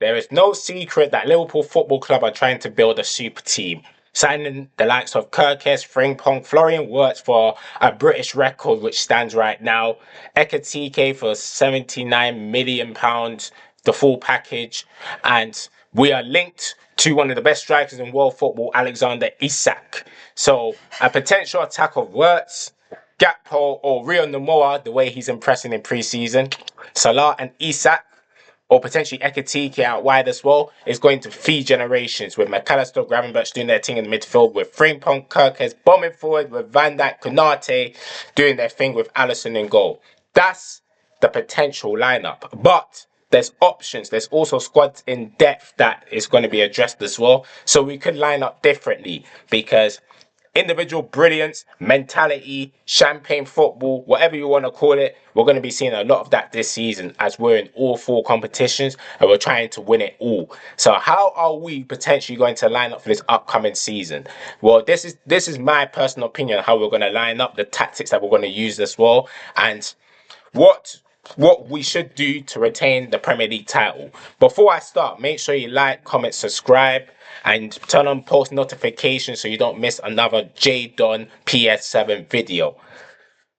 there is no secret that Liverpool Football Club are trying to build a super team, signing the likes of Kirkes, Frimpong, Florian Wirtz for a British record which stands right now, Ekatike for £79 million, the full package, and we are linked to one of the best strikers in world football, Alexander Isak. So a potential attack of Wirtz, Gakpo or Rio Namoa, the way he's impressing in pre-season, Salah and Isak, or potentially Ekatike out wide as well, is going to feed generations with McAllister, Gravenberch doing their thing in the midfield, with Frimpong, Kirkes bombing forward, with Van Dijk, Konate doing their thing with Alisson in goal. That's the potential lineup. But there's options. There's also squads in depth that is going to be addressed as well. So we could line up differently because individual brilliance, mentality, champagne football, whatever you want to call it, we're going to be seeing a lot of that this season as we're in all 4 competitions and we're trying to win it all. So how are we potentially going to line up for this upcoming season? Well, this is my personal opinion on how we're going to line up, the tactics that we're going to use as well, and what we should do to retain the Premier League title. Before I start, make sure you like, comment, subscribe, and turn on post notifications so you don't miss another J-Don PS7 video.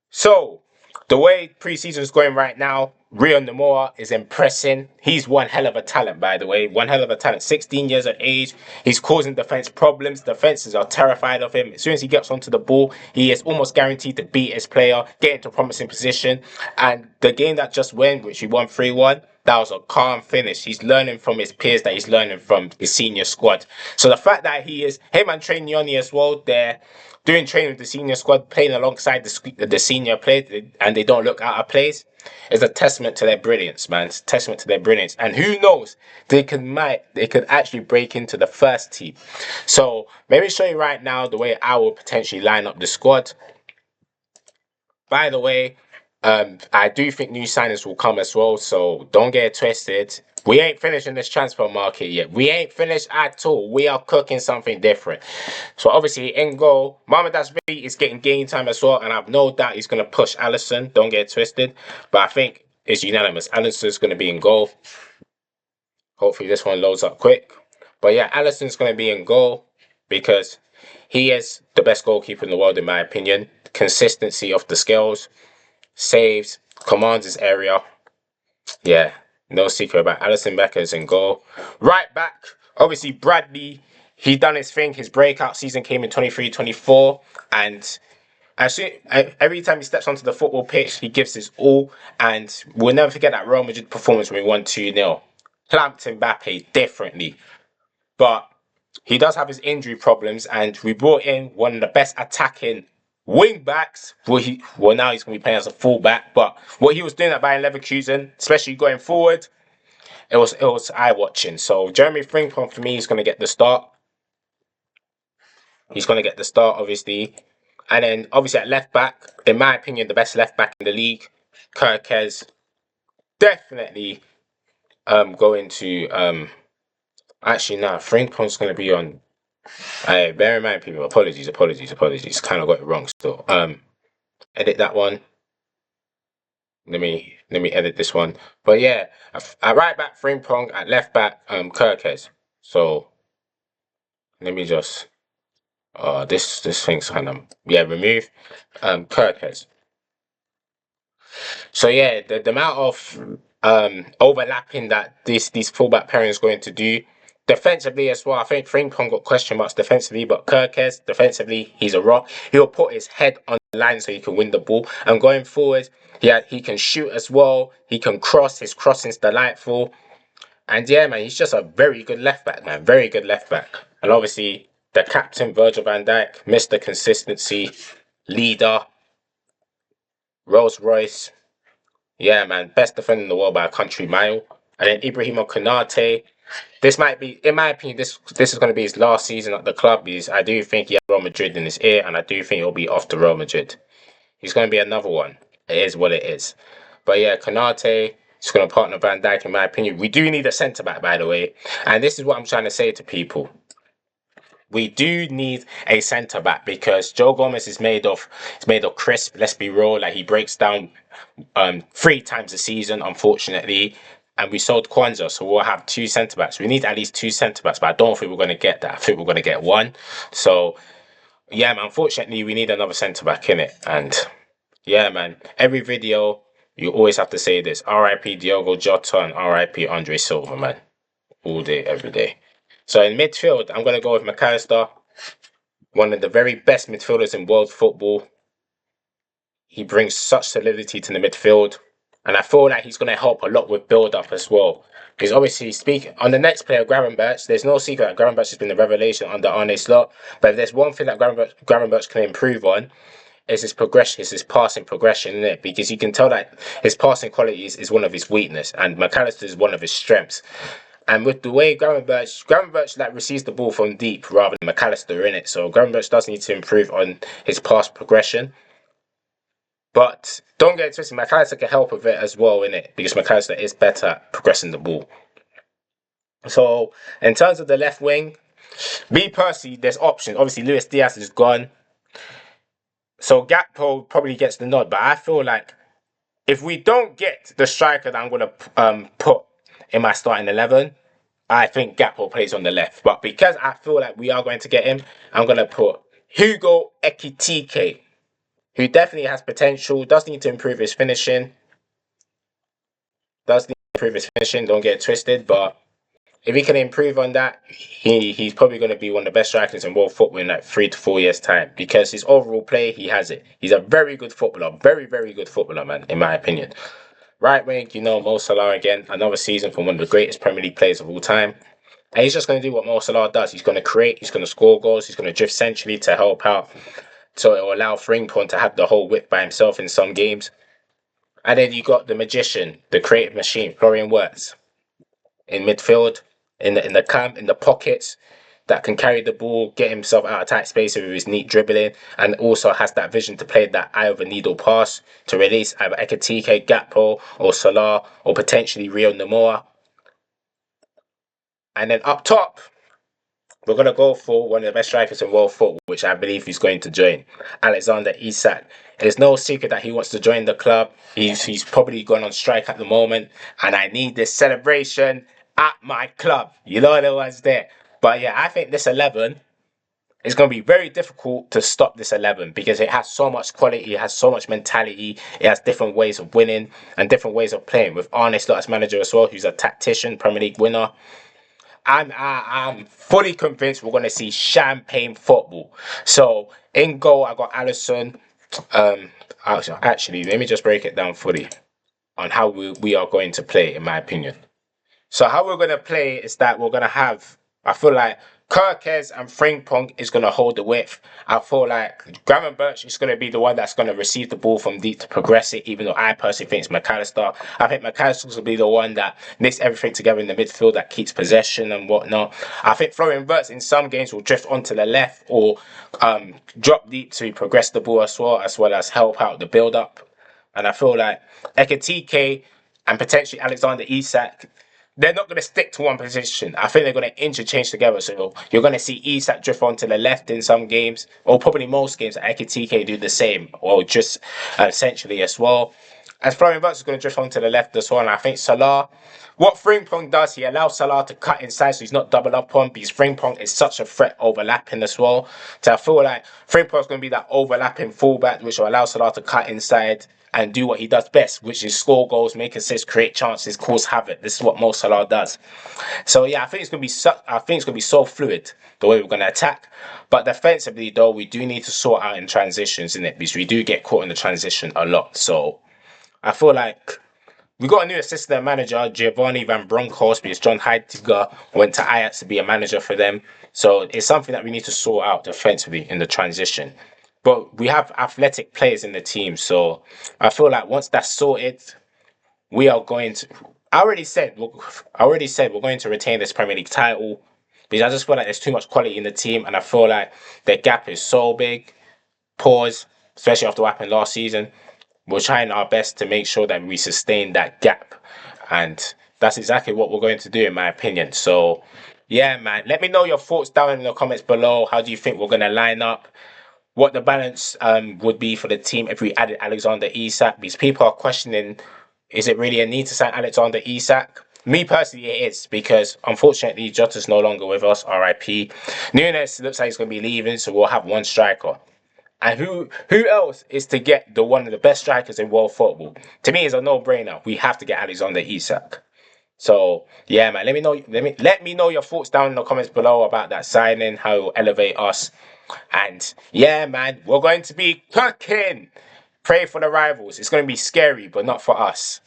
So, the way preseason is going right now, Rio Namoa is impressing. He's one hell of a talent, by the way. One hell of a talent. 16 years of age. He's causing defense problems. Defenses are terrified of him. As soon as he gets onto the ball, he is almost guaranteed to beat his player, get into a promising position. And the game that just went, which he won 3-1, that was a calm finish. He's learning from his peers, that he's learning from his senior squad. So the fact that him and Trainioni as well, they're doing training with the senior squad, playing alongside the senior players, and they don't look out of place, is a testament to their brilliance, man. It's a testament to their brilliance. And who knows, they could actually break into the first team. So let me show you right now the way I will potentially line up the squad. By the way, I do think new signings will come as well, so don't get it twisted. We ain't finished in this transfer market yet. We ain't finished at all. We are cooking something different. So obviously in goal, Mamardashvili is getting game time as well, and I've no doubt he's going to push Alisson. Don't get it twisted. But I think it's unanimous. Alisson's going to be in goal. Hopefully this one loads up quick. But yeah, Alisson's going to be in goal because he is the best goalkeeper in the world in my opinion. Consistency off the scales. Saves, commands his area. Yeah, no secret about Alisson Becker's in goal. Right back, obviously Bradley, he done his thing. His breakout season came in 23-24, and every time he steps onto the football pitch, he gives his all. And we'll never forget that Real Madrid performance when we won 2-0. Clamped Mbappe differently, but he does have his injury problems, and we brought in one of the best attacking wing backs. Well, now he's going to be playing as a full back, but what he was doing at Bayern Leverkusen, especially going forward, it was eye-watching. So Jeremy Frimpong for me is going to get the start. He's going to get the start, obviously. And then obviously at left back, in my opinion, the best left back in the league, Kirkes, definitely going to actually no, Frimpong's going to be on. Bear in mind, people, apologies. Kind of got it wrong still. Edit that one. Let me edit this one. But yeah, at right back Frimpong, at left back Kirkes. So let me just this thing's kind of remove Kirkes. So yeah, the amount of overlapping that these fullback pairings is going to do. Defensively as well, I think Frimpong got question marks defensively, but Kirkes, defensively, he's a rock. He'll put his head on the line so he can win the ball. And going forward, he can shoot as well. He can cross. His crossing's delightful. And yeah, man, he's just a very good left back, man. Very good left back. And obviously, the captain, Virgil van Dijk, Mr. Consistency, leader, Rolls Royce. Yeah, man, best defender in the world by a country mile. And then Ibrahima Konate. This might be, in my opinion, this is going to be his last season at the club. I do think he has Real Madrid in his ear, and I do think he'll be off to Real Madrid. He's going to be another one. It is what it is. But yeah, Konate is going to partner Van Dijk, in my opinion. We do need a centre-back, by the way. And this is what I'm trying to say to people. We do need a centre-back because Joe Gomez is made of crisp, let's be real. Like, he breaks down 3 times a season, unfortunately. and we sold Kwanzaa, so we'll have two centre backs. We need at least two centre backs, but I don't think we're going to get that. I think we're going to get one. So yeah, man. Unfortunately, we need another centre back in it, and yeah, man. Every video you always have to say this: R.I.P. Diogo Jota and R.I.P. Andre Silva, man. All day, every day. So in midfield, I'm going to go with McAllister, one of the very best midfielders in world football. He brings such solidity to the midfield, and I feel like he's going to help a lot with build-up as well. Because obviously, speaking on the next player, Gravenberch, there's no secret that Gravenberch has been a revelation under Arne Slot. But if there's one thing that Gravenberch can improve on, is his progression, is his passing progression in it. Because you can tell that his passing quality is one of his weakness, and McAllister is one of his strengths. And with the way Gravenberch like receives the ball from deep rather than McAllister in it, so Gravenberch does need to improve on his pass progression. But don't get it twisted, McAllister can help with it as well in it, because McAllister is better at progressing the ball. So in terms of the left wing, me personally, there's options. Obviously, Luis Diaz is gone, so Gakpo probably gets the nod. But I feel like if we don't get the striker that I'm gonna put in my starting 11, I think Gakpo plays on the left. But because I feel like we are going to get him, I'm gonna put Hugo Ekitike, who definitely has potential, does need to improve his finishing. Don't get it twisted, but if he can improve on that, he's probably going to be one of the best strikers in world football in like 3 to 4 years' time. Because his overall play, he has it. He's a very good footballer. Very, very good footballer, man, in my opinion. Right wing, Mo Salah again. Another season from one of the greatest Premier League players of all time. And he's just going to do what Mo Salah does. He's going to create, he's going to score goals, he's going to drift centrally to help out. So it will allow Frimpong to have the whole width by himself in some games. And then you got the magician, the creative machine, Florian Wirtz, in midfield, in the camp, in the pockets, that can carry the ball, get himself out of tight spaces with his neat dribbling, and also has that vision to play that eye of a needle pass to release either Ekitike, Gakpo, or Salah, or potentially Rio Namoa. And then up top, we're going to go for one of the best strikers in world football, which I believe he's going to join, Alexander Isak. There's no secret that he wants to join the club. He's probably gone on strike at the moment, and I need this celebration at my club. You know the ones there. But yeah, I think this 11 is going to be very difficult to stop this 11 because it has so much quality, it has so much mentality, it has different ways of winning and different ways of playing. With Arne Slot as manager as well, who's a tactician, Premier League winner. I'm fully convinced we're going to see champagne football. So in goal, I got Alisson. Actually, let me just break it down fully on how we are going to play, in my opinion. So how we're going to play is that we're going to have, I feel like Kerkez and Frimpong is going to hold the width. I feel like Gravenberch is going to be the one that's going to receive the ball from deep to progress it, even though I personally think it's McAllister. I think McAllister will be the one that knits everything together in the midfield, that keeps possession and whatnot. I think Florian Wirtz in some games will drift onto the left or drop deep to progress the ball as well as help out the build-up. And I feel like Ekitike and potentially Alexander Isak, they're not going to stick to one position. I think they're going to interchange together. So you're going to see Isak drift onto the left in some games, or probably most games. Ekitike do the same, or just essentially as well. As Florian Wirtz is going to drift onto the left as well. And I think Salah, what Frimpong does, he allows Salah to cut inside so he's not double up on, because Frimpong is such a threat overlapping as well. So I feel like Frimpong is going to be that overlapping fullback, which will allow Salah to cut inside and do what he does best, which is score goals, make assists, create chances, cause havoc. This is what Mo Salah does. So yeah, I think it's gonna be so fluid the way we're gonna attack. But defensively, though, we do need to sort out in transitions, in it, because we do get caught in the transition a lot. So I feel like we got a new assistant manager, Giovanni Van Bronckhorst, because John Heitinga went to Ajax to be a manager for them. So it's something that we need to sort out defensively in the transition. But we have athletic players in the team, so I feel like once that's sorted, we are going to. I already said we're going to retain this Premier League title, because I just feel like there's too much quality in the team, and I feel like the gap is so big. Pause, especially after what happened last season. We're trying our best to make sure that we sustain that gap, and that's exactly what we're going to do, in my opinion. So, yeah, man, let me know your thoughts down in the comments below. How do you think we're going to line up? What the balance would be for the team if we added Alexander Isak, because people are questioning, is it really a need to sign Alexander Isak? Me personally, it is because unfortunately Jota's no longer with us. R.I.P. Nunes looks like he's going to be leaving, so we'll have one striker. And who else is to get the one of the best strikers in world football? To me, it's a no-brainer. We have to get Alexander Isak. So yeah, man. Let me know your thoughts down in the comments below about that signing, how it will elevate us. And yeah, man, we're going to be cooking. Pray for the rivals. It's going to be scary, but not for us.